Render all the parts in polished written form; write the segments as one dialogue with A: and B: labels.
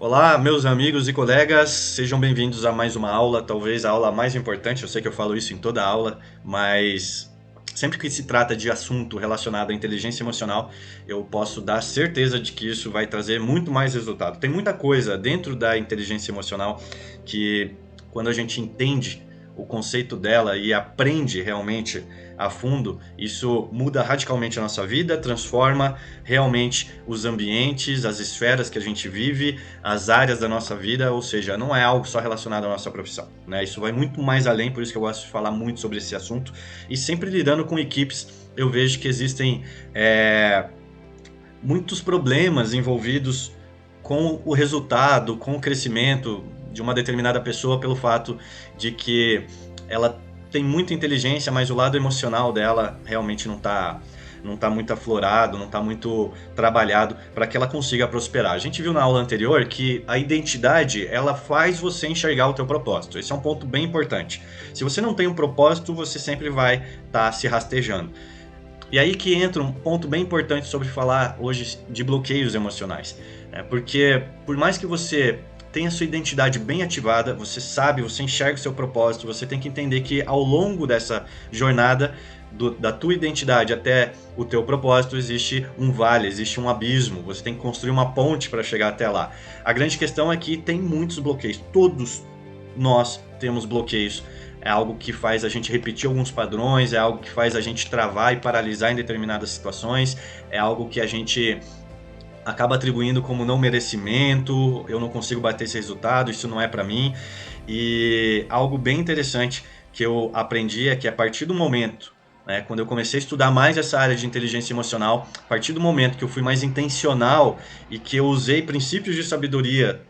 A: Olá, meus amigos e colegas, sejam bem-vindos a mais uma aula, talvez a aula mais importante. Eu sei que eu falo isso em toda aula, mas sempre que se trata de assunto relacionado à inteligência emocional, eu posso dar certeza de que isso vai trazer muito mais resultado. Tem muita coisa dentro da inteligência emocional que, quando a gente entende o conceito dela e aprende realmente a fundo, isso muda radicalmente a nossa vida, transforma realmente os ambientes, as esferas que a gente vive, as áreas da nossa vida, ou seja, não é algo só relacionado à nossa profissão, né? Isso vai muito mais além, por isso que eu gosto de falar muito sobre esse assunto. E sempre lidando com equipes, eu vejo que existem muitos problemas envolvidos com o resultado, com o crescimento de uma determinada pessoa, pelo fato de que ela tem muita inteligência, mas o lado emocional dela realmente não tá muito aflorado, não está muito trabalhado para que ela consiga prosperar. A gente viu na aula anterior que a identidade, ela faz você enxergar o teu propósito. Esse é um ponto bem importante. Se você não tem um propósito, você sempre vai estar se rastejando. E aí que entra um ponto bem importante sobre falar hoje de bloqueios emocionais. Porque por mais que você tenha sua identidade bem ativada, você sabe, você enxerga o seu propósito, você tem que entender que ao longo dessa jornada da tua identidade até o teu propósito existe um vale, existe um abismo, você tem que construir uma ponte para chegar até lá. A grande questão é que tem muitos bloqueios, todos nós temos bloqueios. É algo que faz a gente repetir alguns padrões, é algo que faz a gente travar e paralisar em determinadas situações, é algo que a gente acaba atribuindo como não merecimento, eu não consigo bater esse resultado, isso não é para mim. E algo bem interessante que eu aprendi é que a partir do momento, né, quando eu comecei a estudar mais essa área de inteligência emocional, a partir do momento que eu fui mais intencional e que eu usei princípios de sabedoria,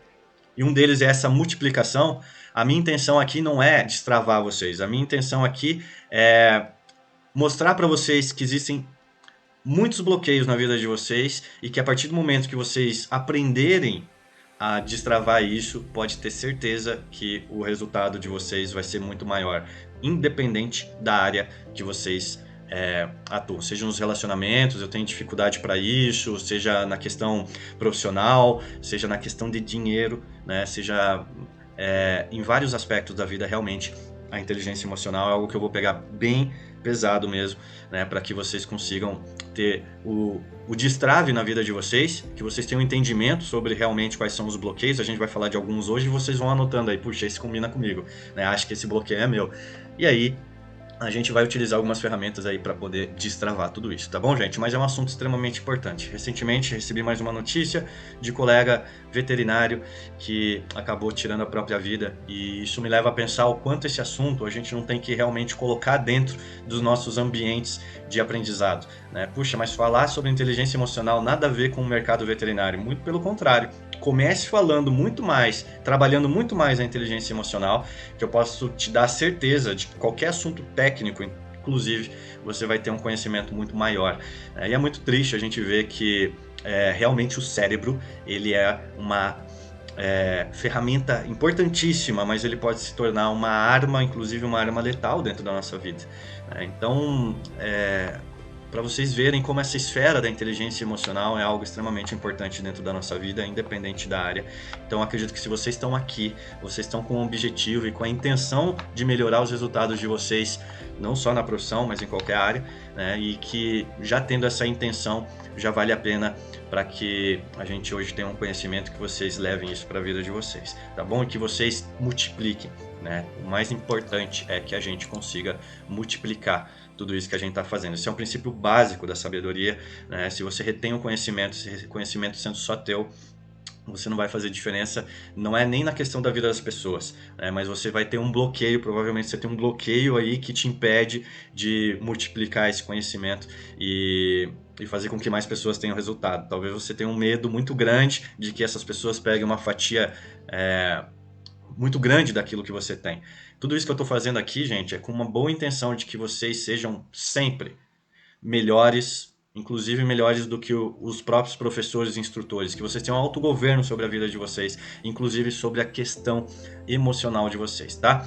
A: e um deles é essa multiplicação, a minha intenção aqui não é destravar vocês, a minha intenção aqui é mostrar para vocês que existem muitos bloqueios na vida de vocês e que a partir do momento que vocês aprenderem a destravar isso, pode ter certeza que o resultado de vocês vai ser muito maior, independente da área que vocês atuam. Seja nos relacionamentos, eu tenho dificuldade para isso, seja na questão profissional, seja na questão de dinheiro, né? Seja em vários aspectos da vida, realmente a inteligência emocional é algo que eu vou pegar bem pesado mesmo, né, para que vocês consigam ter o destrave na vida de vocês, que vocês tenham um entendimento sobre realmente quais são os bloqueios. A gente vai falar de alguns hoje e vocês vão anotando aí, puxa, esse combina comigo, né? Acho que esse bloqueio é meu. E aí a gente vai utilizar algumas ferramentas aí para poder destravar tudo isso, tá bom, gente? Mas é um assunto extremamente importante. Recentemente recebi mais uma notícia de colega veterinário que acabou tirando a própria vida, e isso me leva a pensar o quanto esse assunto a gente não tem que realmente colocar dentro dos nossos ambientes de aprendizado, né? Puxa, mas falar sobre inteligência emocional nada a ver com o mercado veterinário, muito pelo contrário. Comece falando muito mais, trabalhando muito mais a inteligência emocional, que eu posso te dar certeza de que qualquer assunto técnico, inclusive, você vai ter um conhecimento muito maior. E é muito triste a gente ver que realmente o cérebro, ele é uma ferramenta importantíssima, mas ele pode se tornar uma arma, inclusive uma arma letal dentro da nossa vida. Então, para vocês verem como essa esfera da inteligência emocional é algo extremamente importante dentro da nossa vida, independente da área. Então acredito que se vocês estão aqui, vocês estão com um objetivo e com a intenção de melhorar os resultados de vocês, não só na profissão, mas em qualquer área, né? E que já tendo essa intenção, já vale a pena para que a gente hoje tenha um conhecimento, que vocês levem isso para a vida de vocês, tá bom? E que vocês multipliquem, né? O mais importante é que a gente consiga multiplicar tudo isso que a gente está fazendo. Esse é um princípio básico da sabedoria, né? Se você retém o conhecimento, esse conhecimento sendo só teu, você não vai fazer diferença, não é nem na questão da vida das pessoas, né? Mas você vai ter um bloqueio, provavelmente você tem um bloqueio aí que te impede de multiplicar esse conhecimento e fazer com que mais pessoas tenham resultado. Talvez você tenha um medo muito grande de que essas pessoas peguem uma fatia muito grande daquilo que você tem. Tudo isso que eu estou fazendo aqui, gente, é com uma boa intenção de que vocês sejam sempre melhores, inclusive melhores do que os próprios professores e instrutores, que vocês tenham autogoverno sobre a vida de vocês, inclusive sobre a questão emocional de vocês, tá?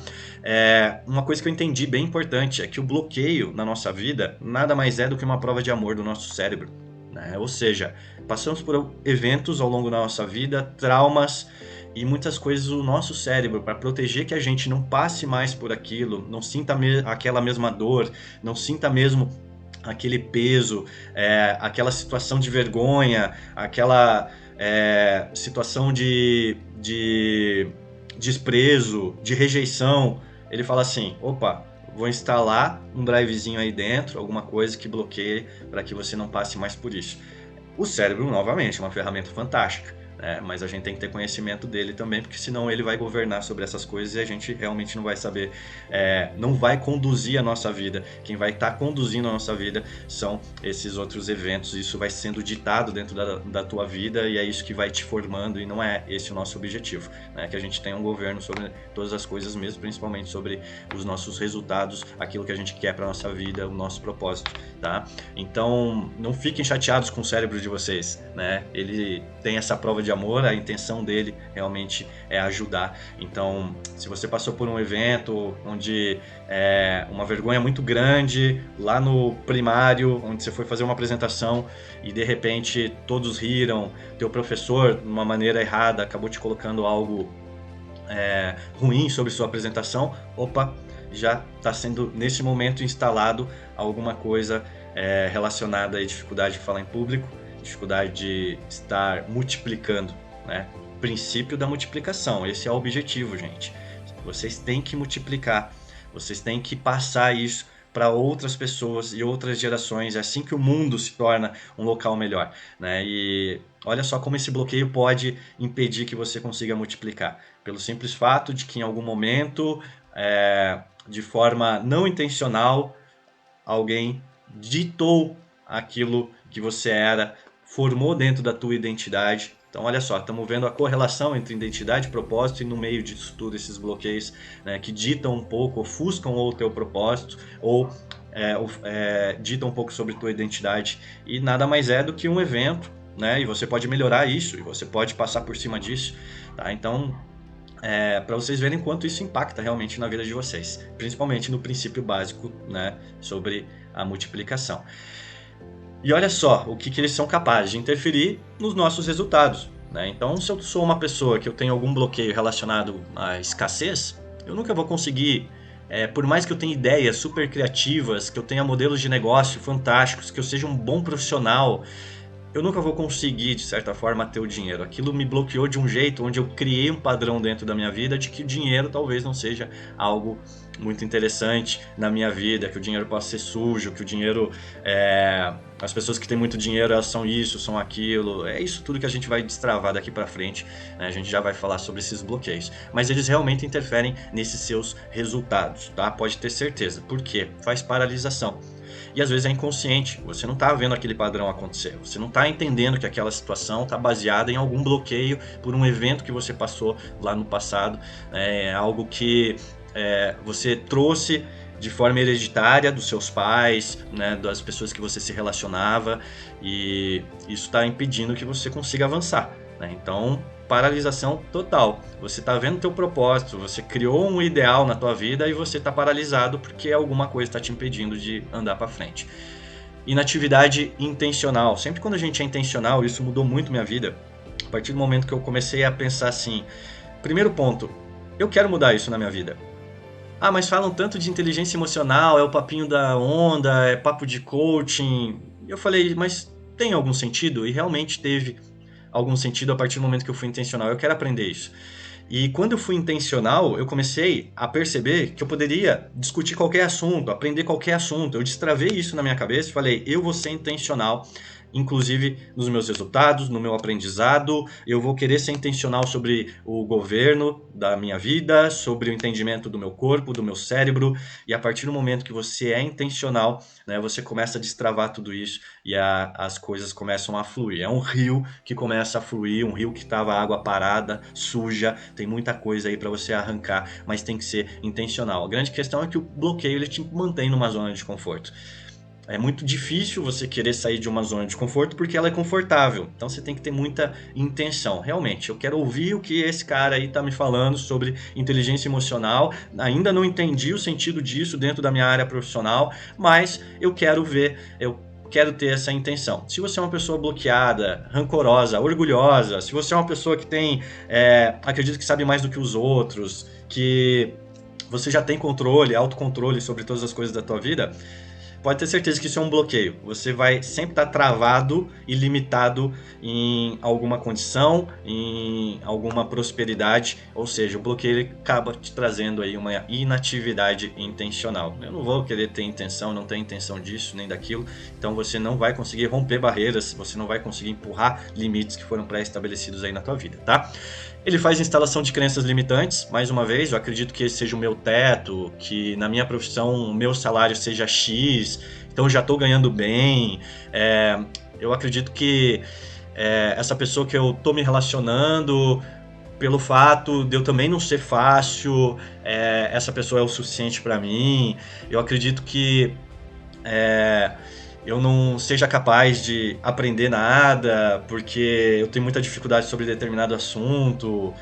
A: Uma coisa que eu entendi bem importante é que o bloqueio na nossa vida nada mais é do que uma prova de amor do nosso cérebro. né? Ou seja, passamos por eventos ao longo da nossa vida, traumas e muitas coisas do nosso cérebro para proteger que a gente não passe mais por aquilo, não sinta aquela mesma dor, não sinta mesmo aquele peso, aquela situação de vergonha, aquela situação de desprezo, de rejeição. Ele fala assim: opa, vou instalar um drivezinho aí dentro, alguma coisa que bloqueie para que você não passe mais por isso. O cérebro, novamente, é uma ferramenta fantástica, né? Mas a gente tem que ter conhecimento dele também, porque senão ele vai governar sobre essas coisas e a gente realmente não vai saber, não vai conduzir a nossa vida. Quem vai estar conduzindo a nossa vida são esses outros eventos. Isso vai sendo ditado dentro da tua vida e é isso que vai te formando, e não é esse o nosso objetivo, né? Que a gente tenha um governo sobre todas as coisas mesmo, principalmente sobre os nossos resultados, aquilo que a gente quer para nossa vida, o nosso propósito, tá? Então, não fiquem chateados com o cérebro de vocês, né? Ele tem essa prova de amor, a intenção dele realmente é ajudar. Então, se você passou por um evento onde uma vergonha muito grande, lá no primário, onde você foi fazer uma apresentação e de repente todos riram, teu professor, de uma maneira errada, acabou te colocando algo ruim sobre sua apresentação, opa, já está sendo nesse momento instalado alguma coisa relacionada à dificuldade de falar em público, dificuldade de estar multiplicando, né? Princípio da multiplicação, esse é o objetivo, gente. Vocês têm que multiplicar, vocês têm que passar isso para outras pessoas e outras gerações, é assim que o mundo se torna um local melhor, né? E olha só como esse bloqueio pode impedir que você consiga multiplicar, pelo simples fato de que em algum momento, de forma não intencional, alguém ditou aquilo que você era, formou dentro da tua identidade. Então, olha só, estamos vendo a correlação entre identidade e propósito, e no meio disso tudo, esses bloqueios, né, que ditam um pouco, ofuscam o teu propósito, ou ditam um pouco sobre tua identidade. E nada mais é do que um evento, né? E você pode melhorar isso, e você pode passar por cima disso, tá? Então, para vocês verem quanto isso impacta realmente na vida de vocês, principalmente no princípio básico, né, sobre a multiplicação. E olha só o que eles são capazes de interferir nos nossos resultados, né? Então, se eu sou uma pessoa que eu tenho algum bloqueio relacionado à escassez, eu nunca vou conseguir, por mais que eu tenha ideias super criativas, que eu tenha modelos de negócio fantásticos, que eu seja um bom profissional, eu nunca vou conseguir, de certa forma, ter o dinheiro. Aquilo me bloqueou de um jeito onde eu criei um padrão dentro da minha vida de que o dinheiro talvez não seja algo muito interessante na minha vida, que o dinheiro possa ser sujo, que o dinheiro... as pessoas que têm muito dinheiro, elas são isso, são aquilo. É isso tudo que a gente vai destravar daqui pra frente, né? A gente já vai falar sobre esses bloqueios. Mas eles realmente interferem nesses seus resultados, tá? Pode ter certeza. Por quê? Faz paralisação. E às vezes é inconsciente, você não está vendo aquele padrão acontecer, você não está entendendo que aquela situação está baseada em algum bloqueio por um evento que você passou lá no passado, algo que você trouxe de forma hereditária dos seus pais, né, das pessoas que você se relacionava, e isso está impedindo que você consiga avançar, né? Então, paralisação total. Você está vendo teu propósito, você criou um ideal na tua vida e você está paralisado porque alguma coisa está te impedindo de andar para frente. Inatividade intencional. Sempre quando a gente é intencional, isso mudou muito minha vida. A partir do momento que eu comecei a pensar assim, primeiro ponto, eu quero mudar isso na minha vida. Ah, mas falam tanto de inteligência emocional, é o papinho da onda, é papo de coaching. E eu falei, mas tem algum sentido? E realmente teve algum sentido a partir do momento que eu fui intencional. Eu quero aprender isso. E quando eu fui intencional, eu comecei a perceber que eu poderia discutir qualquer assunto, aprender qualquer assunto. Eu destravei isso na minha cabeça e falei, eu vou ser intencional, inclusive nos meus resultados, no meu aprendizado. Eu vou querer ser intencional sobre o governo da minha vida, sobre o entendimento do meu corpo, do meu cérebro. E a partir do momento que você é intencional, né, você começa a destravar tudo isso e as coisas começam a fluir. É um rio que começa a fluir, um rio que estava água parada, suja, tem muita coisa aí para você arrancar, mas tem que ser intencional. A grande questão é que o bloqueio ele te mantém numa zona de conforto. É muito difícil você querer sair de uma zona de conforto porque ela é confortável. Então você tem que ter muita intenção. Realmente, eu quero ouvir o que esse cara aí tá me falando sobre inteligência emocional. Ainda não entendi o sentido disso dentro da minha área profissional, mas eu quero ver, eu quero ter essa intenção. Se você é uma pessoa bloqueada, rancorosa, orgulhosa, se você é uma pessoa que acredita que sabe mais do que os outros, que você já tem controle, autocontrole sobre todas as coisas da tua vida, pode ter certeza que isso é um bloqueio. Você vai sempre estar travado e limitado em alguma condição, em alguma prosperidade, ou seja, o bloqueio ele acaba te trazendo aí uma inatividade intencional. Eu não vou querer ter intenção, não tenho intenção disso nem daquilo, então você não vai conseguir romper barreiras, você não vai conseguir empurrar limites que foram pré-estabelecidos aí na tua vida, tá? Ele faz instalação de crenças limitantes, mais uma vez, eu acredito que esse seja o meu teto, que na minha profissão o meu salário seja X, então eu já estou ganhando bem. Eu acredito que essa pessoa que eu estou me relacionando, pelo fato de eu também não ser fácil, essa pessoa é o suficiente para mim. Eu acredito que eu não seja capaz de aprender nada, porque eu tenho muita dificuldade sobre determinado assunto.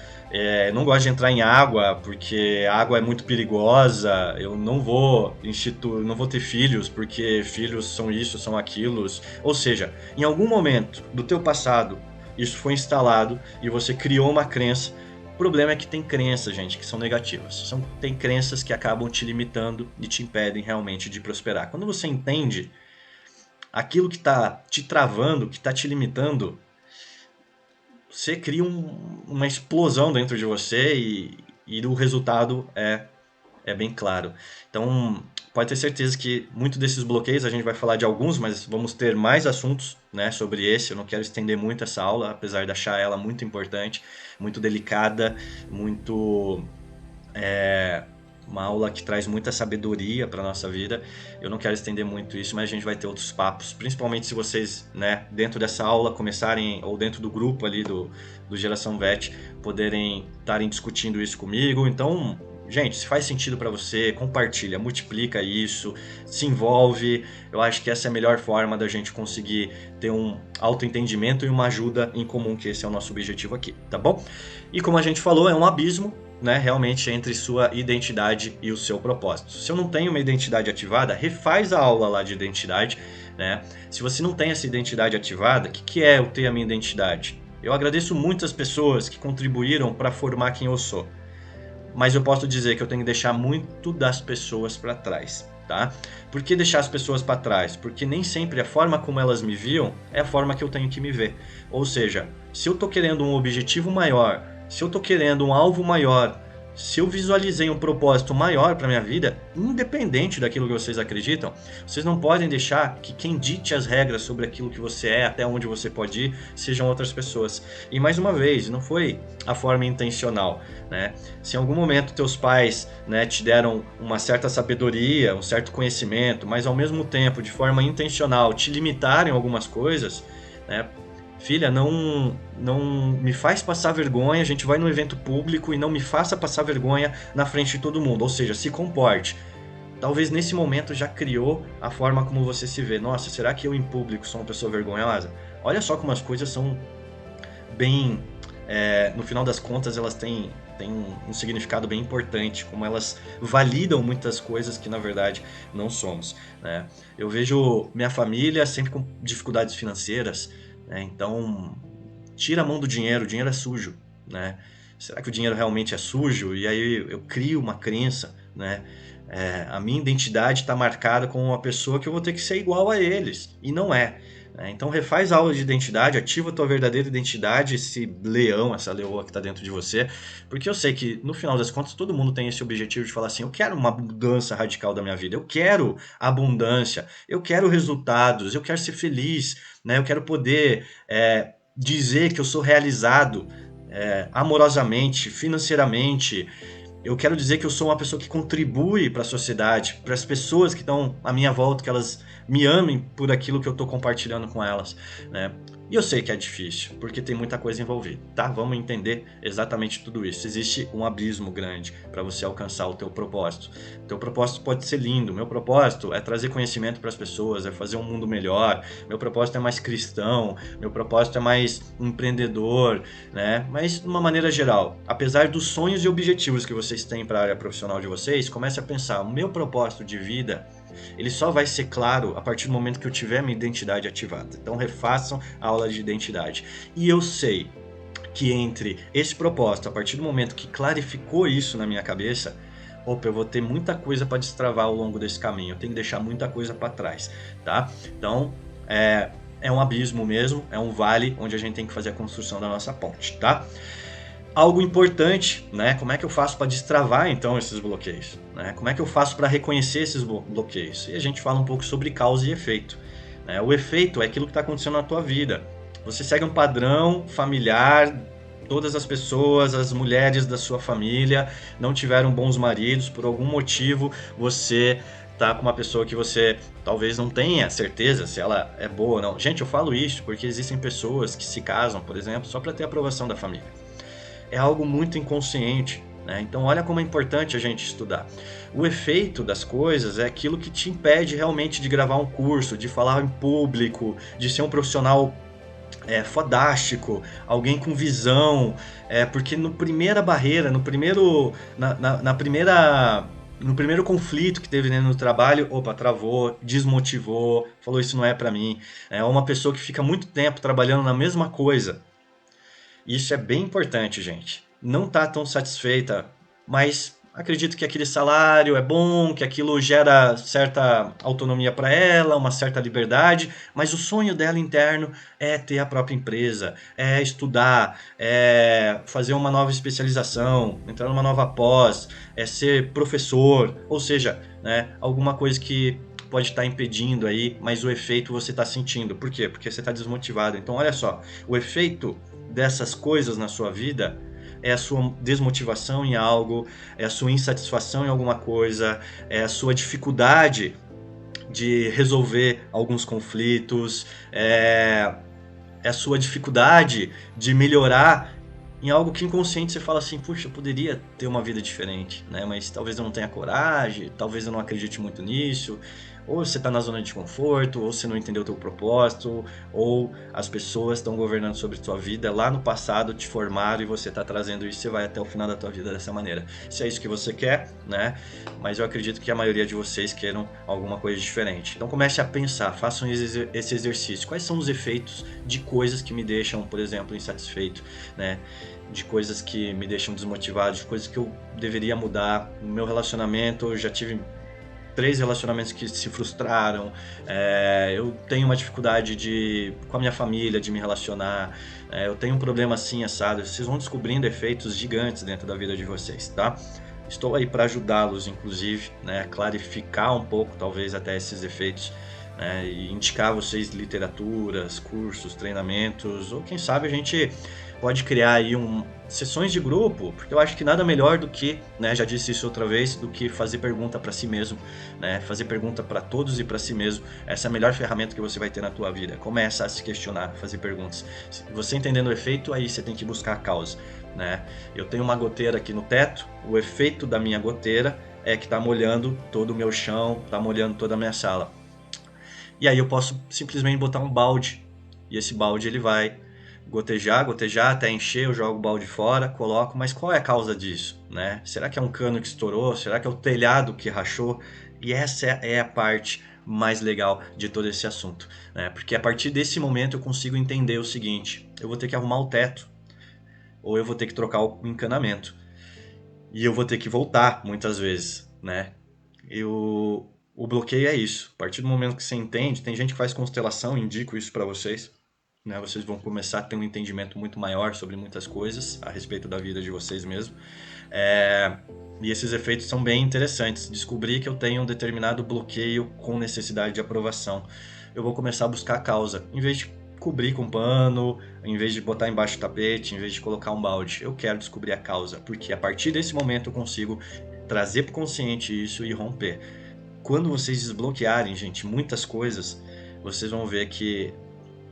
A: Não gosto de entrar em água, porque a água é muito perigosa. Eu não vou não vou ter filhos, porque filhos são isso, são aquilo. Ou seja, em algum momento do teu passado, isso foi instalado e você criou uma crença. O problema é que tem crenças, gente, que são negativas. Tem crenças que acabam te limitando e te impedem realmente de prosperar. Quando você entende aquilo que está te travando, que está te limitando, você cria uma explosão dentro de você e o resultado é bem claro. Então, pode ter certeza que muito desses bloqueios, a gente vai falar de alguns, mas vamos ter mais assuntos, né, sobre esse. Eu não quero estender muito essa aula, apesar de achar ela muito importante, muito delicada, muito... uma aula que traz muita sabedoria para nossa vida. Eu não quero estender muito isso, mas a gente vai ter outros papos, principalmente se vocês, né, dentro dessa aula começarem, ou dentro do grupo ali do Geração VET, poderem estarem discutindo isso comigo. Então, gente, se faz sentido para você, compartilha, multiplica isso, se envolve. Eu acho que essa é a melhor forma da gente conseguir ter um autoentendimento e uma ajuda em comum, que esse é o nosso objetivo aqui, tá bom? E como a gente falou, é um abismo, né, realmente entre sua identidade e o seu propósito. Se eu não tenho uma identidade ativada, refaz a aula lá de identidade, né? Se você não tem essa identidade ativada, o que é eu ter a minha identidade? Eu agradeço muitas pessoas que contribuíram para formar quem eu sou, mas eu posso dizer que eu tenho que deixar muito das pessoas para trás, tá? Por que deixar as pessoas para trás? Porque nem sempre a forma como elas me viam é a forma que eu tenho que me ver. Ou seja, se eu tô querendo um objetivo maior, se eu tô querendo um alvo maior, se eu visualizei um propósito maior para minha vida, independente daquilo que vocês acreditam, vocês não podem deixar que quem dite as regras sobre aquilo que você é, até onde você pode ir, sejam outras pessoas. E mais uma vez, não foi a forma intencional, né? Se em algum momento teus pais, né, te deram uma certa sabedoria, um certo conhecimento, mas ao mesmo tempo, de forma intencional, te limitaram em algumas coisas, né? Filha, não me faz passar vergonha, a gente vai num evento público e não me faça passar vergonha na frente de todo mundo, ou seja, se comporte. Talvez nesse momento já criou a forma como você se vê. Nossa, será que eu em público sou uma pessoa vergonhosa? Olha só como as coisas são bem... no final das contas elas têm um significado bem importante, como elas validam muitas coisas que na verdade não somos, né? Eu vejo minha família sempre com dificuldades financeiras, então, tira a mão do dinheiro, o dinheiro é sujo, né? Será que o dinheiro realmente é sujo? E aí eu crio uma crença, né? A minha identidade está marcada como uma pessoa que eu vou ter que ser igual a eles, e não é. Então refaz a aula de identidade, ativa a tua verdadeira identidade, esse leão, essa leoa que está dentro de você, porque eu sei que no final das contas todo mundo tem esse objetivo de falar assim, eu quero uma mudança radical da minha vida, eu quero abundância, eu quero resultados, eu quero ser feliz, né? Eu quero poder dizer que eu sou realizado amorosamente, financeiramente. Eu quero dizer que eu sou uma pessoa que contribui para a sociedade, para as pessoas que estão à minha volta, que elas me amem por aquilo que eu estou compartilhando com elas, né? E eu sei que é difícil, porque tem muita coisa envolvida, tá? Vamos entender exatamente tudo isso. Existe um abismo grande para você alcançar o teu propósito. O teu propósito pode ser lindo. Meu propósito é trazer conhecimento para as pessoas, é fazer um mundo melhor. Meu propósito é mais cristão, meu propósito é mais empreendedor, né? Mas de uma maneira geral, apesar dos sonhos e objetivos que vocês têm para a área profissional de vocês, comece a pensar, o meu propósito de vida Ele só vai ser claro a partir do momento que eu tiver minha identidade ativada. Então refaçam a aula de identidade. E eu sei que entre esse propósito, a partir do momento que clarificou isso na minha cabeça, opa, eu vou ter muita coisa para destravar ao longo desse caminho, eu tenho que deixar muita coisa para trás, tá? Então, é um abismo mesmo, é um vale onde a gente tem que fazer a construção da nossa ponte, tá? Algo importante, né? Como é que eu faço para destravar então esses bloqueios? Né? Como é que eu faço para reconhecer esses bloqueios? E a gente fala um pouco sobre causa e efeito. Né? O efeito é aquilo que está acontecendo na tua vida. Você segue um padrão familiar, todas as pessoas, as mulheres da sua família não tiveram bons maridos, por algum motivo você tá com uma pessoa que você talvez não tenha certeza se ela é boa ou não. Gente, eu falo isso porque existem pessoas que se casam, por exemplo, só para ter a aprovação da família. É algo muito inconsciente, né? Então olha como é importante a gente estudar. O efeito das coisas é aquilo que te impede realmente de gravar um curso, de falar em público, de ser um profissional fodástico, alguém com visão, porque no primeira barreira, no primeiro, na primeira, no primeiro conflito que teve dentro do trabalho, opa, travou, desmotivou, falou isso não é pra mim. É uma pessoa que fica muito tempo trabalhando na mesma coisa. Isso é bem importante, gente. Não tá tão satisfeita, mas acredito que aquele salário é bom, que aquilo gera certa autonomia para ela, uma certa liberdade, mas o sonho dela interno é ter a própria empresa, é estudar, é fazer uma nova especialização, entrar numa nova pós, é ser professor, ou seja, né, alguma coisa que pode estar impedindo aí, mas o efeito você está sentindo. Por quê? Porque você está desmotivado. Então, olha só, o efeito dessas coisas na sua vida é a sua desmotivação em algo, é a sua insatisfação em alguma coisa, é a sua dificuldade de resolver alguns conflitos, é a sua dificuldade de melhorar em algo que inconsciente você fala assim, puxa, eu poderia ter uma vida diferente, né? Mas talvez eu não tenha coragem, talvez eu não acredite muito nisso, ou você está na zona de conforto, ou você não entendeu o teu propósito, ou as pessoas estão governando sobre a tua vida, lá no passado te formaram e você está trazendo isso, você vai até o final da tua vida dessa maneira. Se é isso que você quer, né? Mas eu acredito que a maioria de vocês queiram alguma coisa diferente. Então comece a pensar, façam esse exercício. Quais são os efeitos de coisas que me deixam, por exemplo, insatisfeito, né? De coisas que me deixam desmotivado, de coisas que eu deveria mudar. No meu relacionamento, eu já tive 3 relacionamentos que se frustraram, eu tenho uma dificuldade com a minha família de me relacionar, eu tenho um problema assim, assado. Vocês vão descobrindo efeitos gigantes dentro da vida de vocês, tá? Estou aí para ajudá-los, inclusive, né, clarificar um pouco, talvez até esses efeitos, né, e indicar vocês literaturas, cursos, treinamentos, ou quem sabe a gente pode criar aí sessões de grupo, porque eu acho que nada melhor do que, né, já disse isso outra vez, do que fazer pergunta para si mesmo, né, fazer pergunta para todos e para si mesmo. Essa é a melhor ferramenta que você vai ter na tua vida. Começa a se questionar, fazer perguntas. Você entendendo o efeito, aí você tem que buscar a causa, né? Eu tenho uma goteira aqui no teto, o efeito da minha goteira é que está molhando todo o meu chão, está molhando toda a minha sala. E aí eu posso simplesmente botar um balde, e esse balde ele vai gotejar, gotejar até encher, eu jogo o balde fora, coloco, mas qual é a causa disso, né? Será que é um cano que estourou? Será que é o telhado que rachou? E essa é a parte mais legal de todo esse assunto, né? Porque a partir desse momento eu consigo entender o seguinte: eu vou ter que arrumar o teto, ou eu vou ter que trocar o encanamento, e eu vou ter que voltar muitas vezes, né? O bloqueio é isso. A partir do momento que você entende, tem gente que faz constelação, indico isso para vocês, né? Vocês vão começar a ter um entendimento muito maior sobre muitas coisas a respeito da vida de vocês mesmo. E esses efeitos são bem interessantes. Descobri que eu tenho um determinado bloqueio com necessidade de aprovação. Eu vou começar a buscar a causa. Em vez de cobrir com pano, em vez de botar embaixo do tapete, em vez de colocar um balde, eu quero descobrir a causa, porque a partir desse momento eu consigo trazer para o consciente isso e romper. Quando vocês desbloquearem, gente, muitas coisas, vocês vão ver que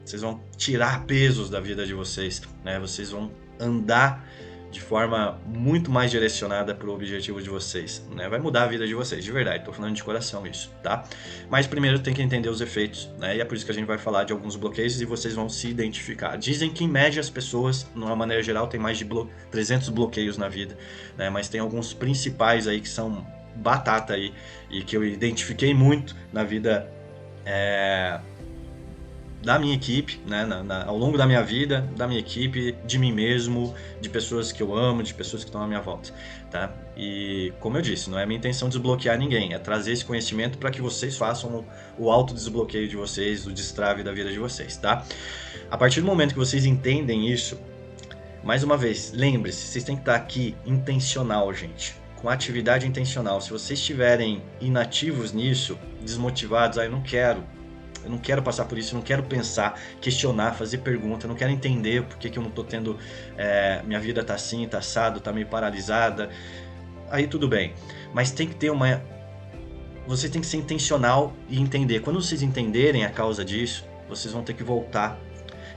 A: vocês vão tirar pesos da vida de vocês, né? Vocês vão andar de forma muito mais direcionada para o objetivo de vocês, né? Vai mudar a vida de vocês, de verdade, tô falando de coração isso, tá? Mas primeiro tem que entender os efeitos, né? E é por isso que a gente vai falar de alguns bloqueios e vocês vão se identificar. Dizem que em média as pessoas, de uma maneira geral, tem mais de 300 bloqueios na vida, né? Mas tem alguns principais aí que são batata aí e que eu identifiquei muito na vida da minha equipe, né, ao longo da minha vida, da minha equipe, de mim mesmo, de pessoas que eu amo, de pessoas que estão à minha volta, tá? E como eu disse, não é minha intenção desbloquear ninguém, é trazer esse conhecimento para que vocês façam o autodesbloqueio de vocês, o destrave da vida de vocês, tá? A partir do momento que vocês entendem isso, mais uma vez, lembre-se, vocês têm que estar aqui intencional, gente, com atividade intencional. Se vocês estiverem inativos nisso, desmotivados, eu não quero passar por isso, eu não quero pensar, questionar, fazer pergunta, eu não quero entender por que eu não tô tendo, minha vida tá assim, tá assado, tá meio paralisada, aí tudo bem. Mas tem que ter você tem que ser intencional e entender. Quando vocês entenderem a causa disso, vocês vão ter que voltar.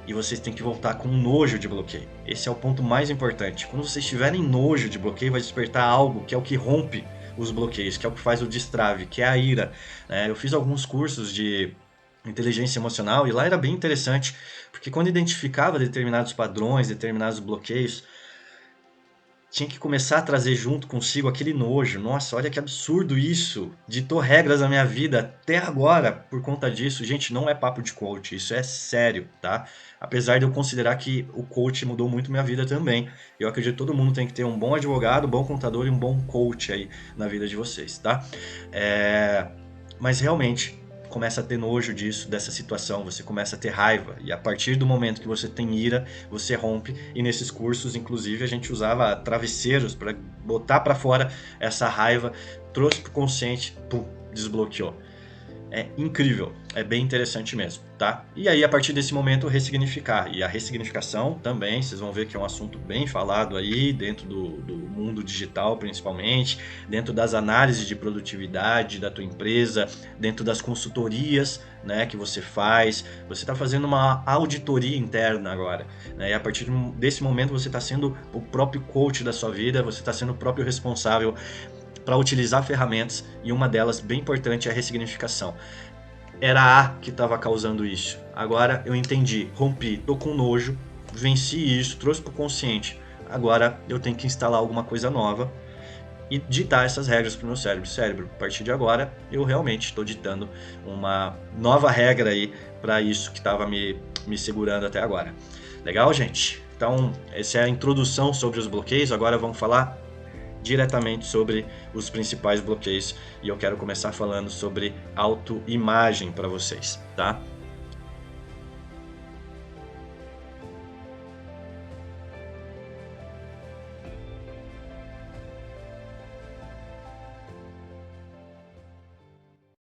A: E vocês têm que voltar com nojo de bloqueio. Esse é o ponto mais importante. Quando vocês tiverem nojo de bloqueio, vai despertar algo que é o que rompe os bloqueios, que é o que faz o destrave, que é a ira. Eu fiz alguns cursos de inteligência emocional e lá era bem interessante, porque quando identificava determinados padrões, determinados bloqueios, tinha que começar a trazer junto consigo aquele nojo. Nossa, olha que absurdo isso. Ditou regras na minha vida até agora por conta disso. Gente, não é papo de coach, isso é sério, tá? Apesar de eu considerar que o coach mudou muito minha vida também. Eu acredito que todo mundo tem que ter um bom advogado, um bom contador e um bom coach aí na vida de vocês, tá? Mas realmente, começa a ter nojo disso, dessa situação, você começa a ter raiva. E a partir do momento que você tem ira, você rompe. E nesses cursos, inclusive, a gente usava travesseiros para botar para fora essa raiva, trouxe pro consciente, pum, desbloqueou. É incrível, é bem interessante mesmo, tá? E aí, a partir desse momento, ressignificar. E a ressignificação também, vocês vão ver que é um assunto bem falado aí, dentro do mundo digital, principalmente, dentro das análises de produtividade da tua empresa, dentro das consultorias, né, que você faz. Você está fazendo uma auditoria interna agora, né? E a partir desse momento, você está sendo o próprio coach da sua vida, você está sendo o próprio responsável para utilizar ferramentas, e uma delas bem importante é a ressignificação. Era A que estava causando isso. Agora eu entendi, rompi, tô com nojo, venci isso, trouxe para o consciente. Agora eu tenho que instalar alguma coisa nova e ditar essas regras para o meu cérebro. Cérebro, a partir de agora eu realmente estou ditando uma nova regra aí para isso que estava me segurando até agora. Legal, gente? Então, essa é a introdução sobre os bloqueios. Agora vamos falar diretamente sobre os principais bloqueios e eu quero começar falando sobre autoimagem para vocês, tá?